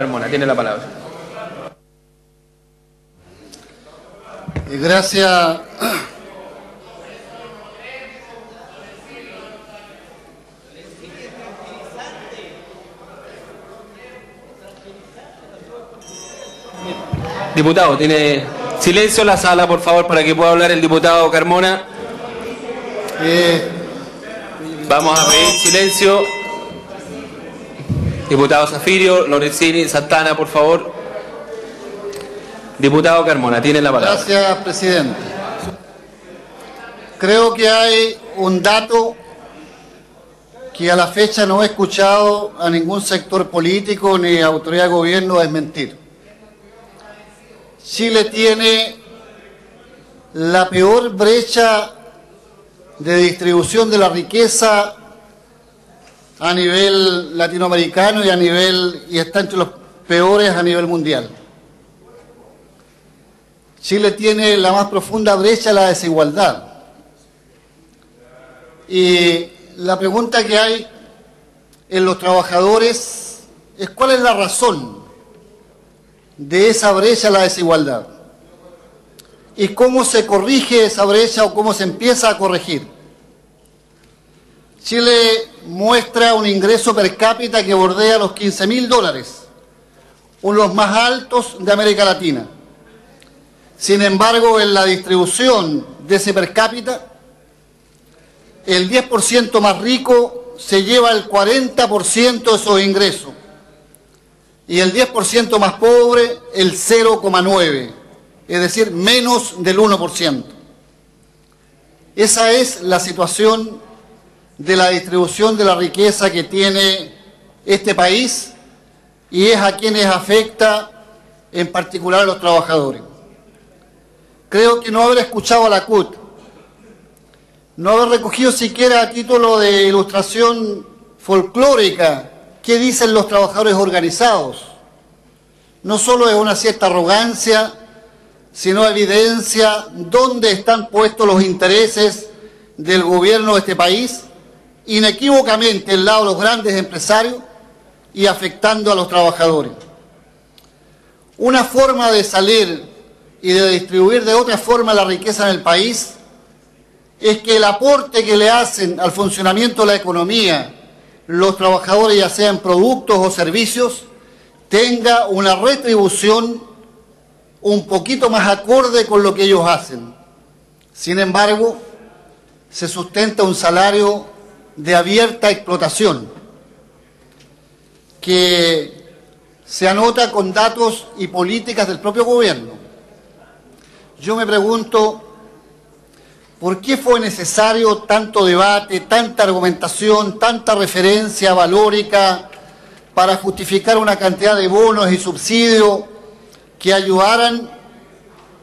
Carmona, tiene la palabra. Gracias. Diputado, tiene silencio en la sala, por favor, para que pueda hablar el diputado Carmona. Vamos a pedir silencio. Diputado Zafirio, Lorenzini, Santana, por favor. Diputado Carmona, tiene la palabra. Gracias, presidente. Creo que hay un dato que a la fecha no he escuchado a ningún sector político ni autoridad de gobierno desmentir. Chile tiene la peor brecha de distribución de la riqueza a nivel latinoamericano y está entre los peores a nivel mundial. Chile tiene la más profunda brecha de la desigualdad. Y la pregunta que hay en los trabajadores es ¿cuál es la razón de esa brecha, la desigualdad? ¿Y cómo se corrige esa brecha o cómo se empieza a corregir? Chile muestra un ingreso per cápita que bordea los $15.000, uno de los más altos de América Latina. Sin embargo, en la distribución de ese per cápita, el 10% más rico se lleva el 40% de esos ingresos y el 10% más pobre el 0,9%, es decir, menos del 1%. Esa es la situación de la distribución de la riqueza que tiene este país y es a quienes afecta en particular a los trabajadores. Creo que no haber escuchado a la CUT, no haber recogido siquiera a título de ilustración folclórica qué dicen los trabajadores organizados, no solo es una cierta arrogancia, sino evidencia dónde están puestos los intereses del gobierno de este país, inequívocamente al lado de los grandes empresarios y afectando a los trabajadores. Una forma de salir y de distribuir de otra forma la riqueza en el país es que el aporte que le hacen al funcionamiento de la economía los trabajadores, ya sean productos o servicios, tenga una retribución un poquito más acorde con lo que ellos hacen. Sin embargo, se sustenta un salario de abierta explotación que se anota con datos y políticas del propio gobierno. Yo me pregunto, ¿por qué fue necesario tanto debate, tanta argumentación, tanta referencia valórica para justificar una cantidad de bonos y subsidios que ayudaran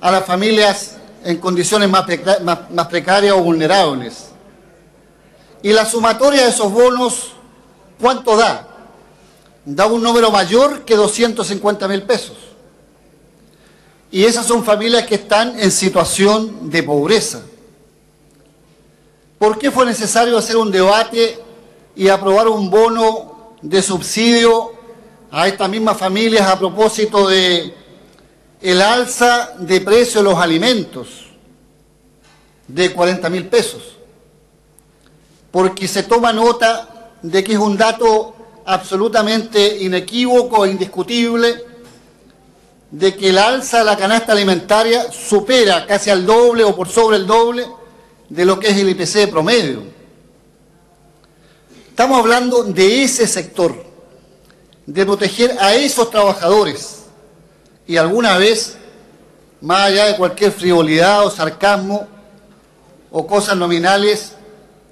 a las familias en condiciones más precarias o vulnerables? Y la sumatoria de esos bonos, ¿cuánto da? Da un número mayor que 250.000 pesos. Y esas son familias que están en situación de pobreza. ¿Por qué fue necesario hacer un debate y aprobar un bono de subsidio a estas mismas familias a propósito de el alza de precio de los alimentos de 40.000 pesos? Porque se toma nota de que es un dato absolutamente inequívoco e indiscutible de que el alza de la canasta alimentaria supera casi al doble o por sobre el doble de lo que es el IPC promedio. Estamos hablando de ese sector, de proteger a esos trabajadores y alguna vez, más allá de cualquier frivolidad o sarcasmo o cosas nominales,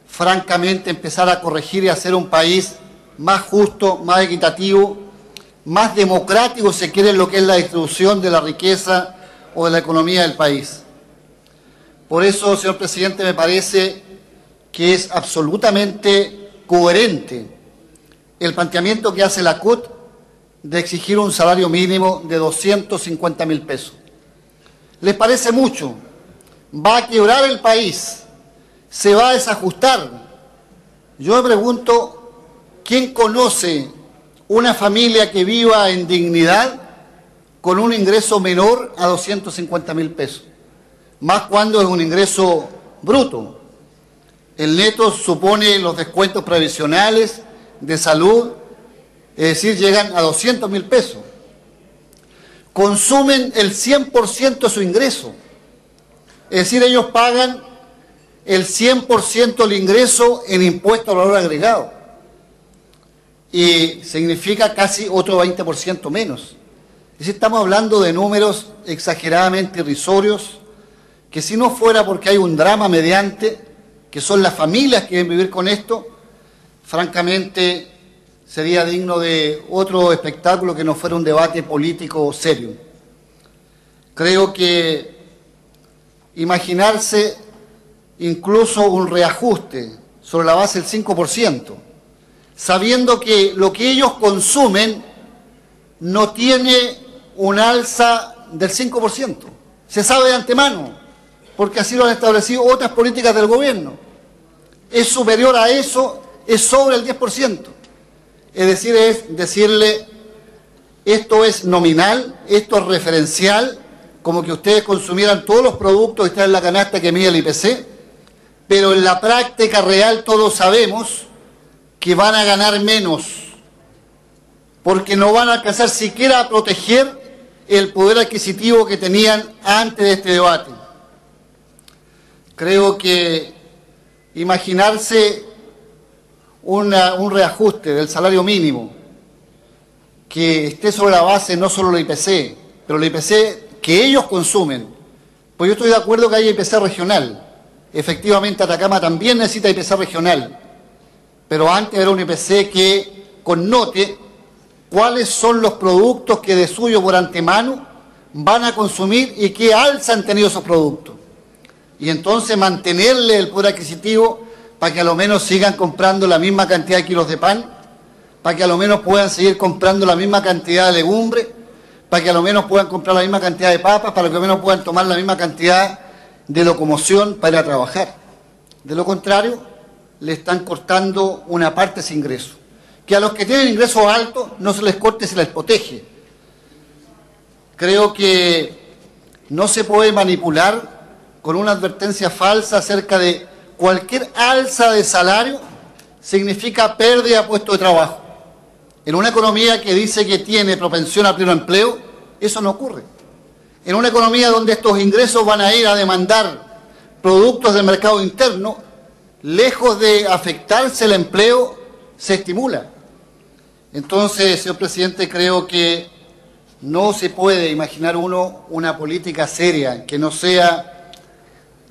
francamente empezar a corregir y hacer un país más justo, más equitativo, más democrático, si quiere, en lo que es la distribución de la riqueza o de la economía del país. Por eso, señor presidente, me parece que es absolutamente coherente el planteamiento que hace la CUT de exigir un salario mínimo de 250.000 pesos. ¿Les parece mucho? ¿Va a quebrar el país? ¿Se va a desajustar? Yo me pregunto, ¿quién conoce una familia que viva en dignidad con un ingreso menor a 250.000 pesos, más cuando es un ingreso bruto. El neto supone los descuentos previsionales, de salud, es decir, llegan a 200.000 pesos. Consumen el 100% de su ingreso, es decir, ellos pagan el 100% del ingreso en impuesto al valor agregado, y significa casi otro 20% menos. Es decir, estamos hablando de números exageradamente irrisorios, que si no fuera porque hay un drama mediante, que son las familias que deben vivir con esto, francamente sería digno de otro espectáculo que no fuera un debate político serio. Creo que imaginarse incluso un reajuste sobre la base del 5%, sabiendo que lo que ellos consumen no tiene un alza del 5%. Se sabe de antemano, porque así lo han establecido otras políticas del gobierno. Es superior a eso, es sobre el 10%. Es decir, es decirle, esto es nominal, esto es referencial, como que ustedes consumieran todos los productos que están en la canasta que mide el IPC, pero en la práctica real todos sabemos que van a ganar menos, porque no van a alcanzar siquiera a proteger el poder adquisitivo que tenían antes de este debate. Creo que imaginarse un reajuste del salario mínimo que esté sobre la base no solo del IPC, pero el IPC que ellos consumen, pues yo estoy de acuerdo que haya IPC regional. Efectivamente, Atacama también necesita IPC regional, pero antes era un IPC que connote cuáles son los productos que de suyo por antemano van a consumir y qué alza han tenido esos productos. Y entonces mantenerle el poder adquisitivo para que a lo menos sigan comprando la misma cantidad de kilos de pan, para que a lo menos puedan seguir comprando la misma cantidad de legumbres, para que a lo menos puedan comprar la misma cantidad de papas, para que a lo menos puedan tomar la misma cantidad de locomoción para ir a trabajar. De lo contrario, le están cortando una parte de ese ingreso. Que a los que tienen ingresos altos no se les corte, se les protege. Creo que no se puede manipular con una advertencia falsa acerca de cualquier alza de salario significa pérdida de puestos de trabajo. En una economía que dice que tiene propensión a pleno empleo, eso no ocurre. En una economía donde estos ingresos van a ir a demandar productos del mercado interno, lejos de afectarse el empleo, se estimula. Entonces, señor presidente, creo que no se puede imaginar uno una política seria que no sea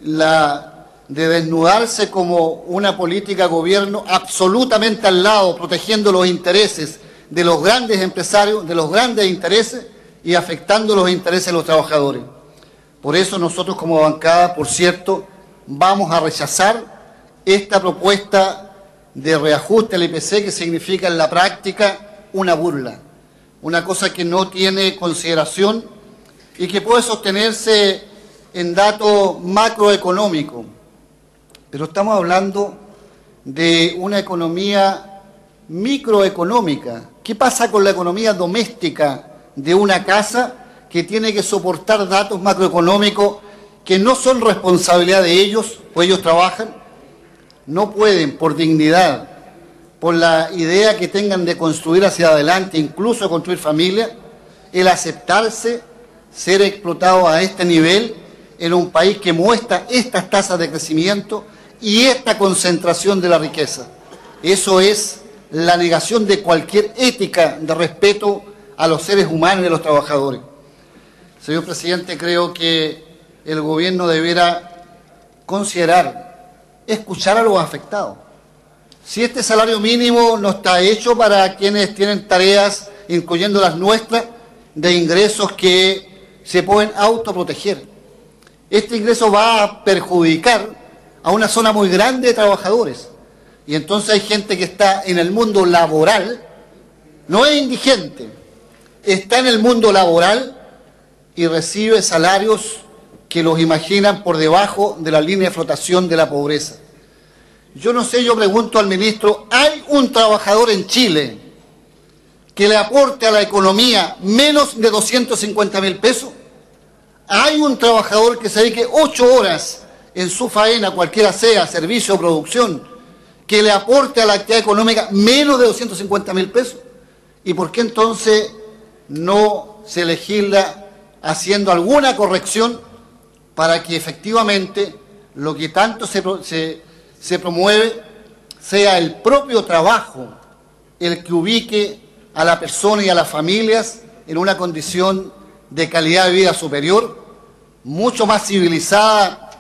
la de desnudarse como una política de gobierno absolutamente al lado, protegiendo los intereses de los grandes empresarios, de los grandes intereses y afectando los intereses de los trabajadores. Por eso nosotros como bancada, por cierto, vamos a rechazar esta propuesta de reajuste al IPC que significa en la práctica una burla, una cosa que no tiene consideración y que puede sostenerse en datos macroeconómicos. Pero estamos hablando de una economía microeconómica. ¿Qué pasa con la economía doméstica de una casa que tiene que soportar datos macroeconómicos que no son responsabilidad de ellos, pues ellos trabajan? No pueden, por dignidad, por la idea que tengan de construir hacia adelante, incluso construir familia, el aceptarse ser explotado a este nivel en un país que muestra estas tasas de crecimiento y esta concentración de la riqueza. Eso es la negación de cualquier ética de respeto a los seres humanos y a los trabajadores. Señor presidente, creo que el gobierno debiera considerar, escuchar a los afectados. Si este salario mínimo no está hecho para quienes tienen tareas, incluyendo las nuestras, de ingresos que se pueden autoproteger. Este ingreso va a perjudicar a una zona muy grande de trabajadores. Y entonces hay gente que está en el mundo laboral, no es indigente, está en el mundo laboral y recibe salarios que los imaginan por debajo de la línea de flotación de la pobreza. Yo no sé, yo pregunto al ministro, ¿hay un trabajador en Chile que le aporte a la economía menos de 250.000 pesos? ¿Hay un trabajador que se dedique 8 horas en su faena, cualquiera sea, servicio o producción, que le aporte a la actividad económica menos de 250.000 pesos? ¿Y por qué entonces no se legisla haciendo alguna corrección para que efectivamente lo que tanto se promueve sea el propio trabajo el que ubique a la persona y a las familias en una condición de calidad de vida superior, mucho más civilizada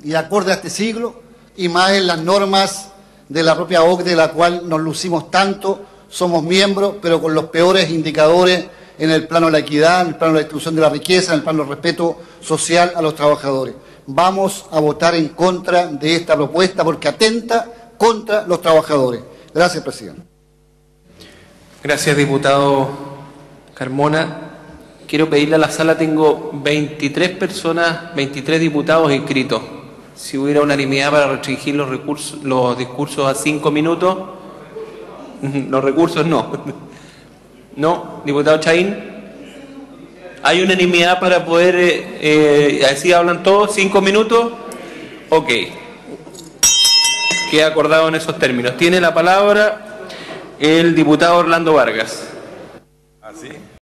y acorde a este siglo, y más en las normas de la propia OCDE, de la cual nos lucimos tanto, somos miembros, pero con los peores indicadores en el plano de la equidad, en el plano de la distribución de la riqueza, en el plano del respeto social a los trabajadores. Vamos a votar en contra de esta propuesta porque atenta contra los trabajadores. Gracias, presidente. Gracias, diputado Carmona. Quiero pedirle a la sala, tengo 23 personas, 23 diputados inscritos. Si hubiera unanimidad para restringir los discursos a 5 minutos, los recursos no. ¿No? Diputado Chaín, ¿hay unanimidad para poder, así hablan todos, 5 minutos? Ok. Queda acordado en esos términos. Tiene la palabra el diputado Orlando Vargas.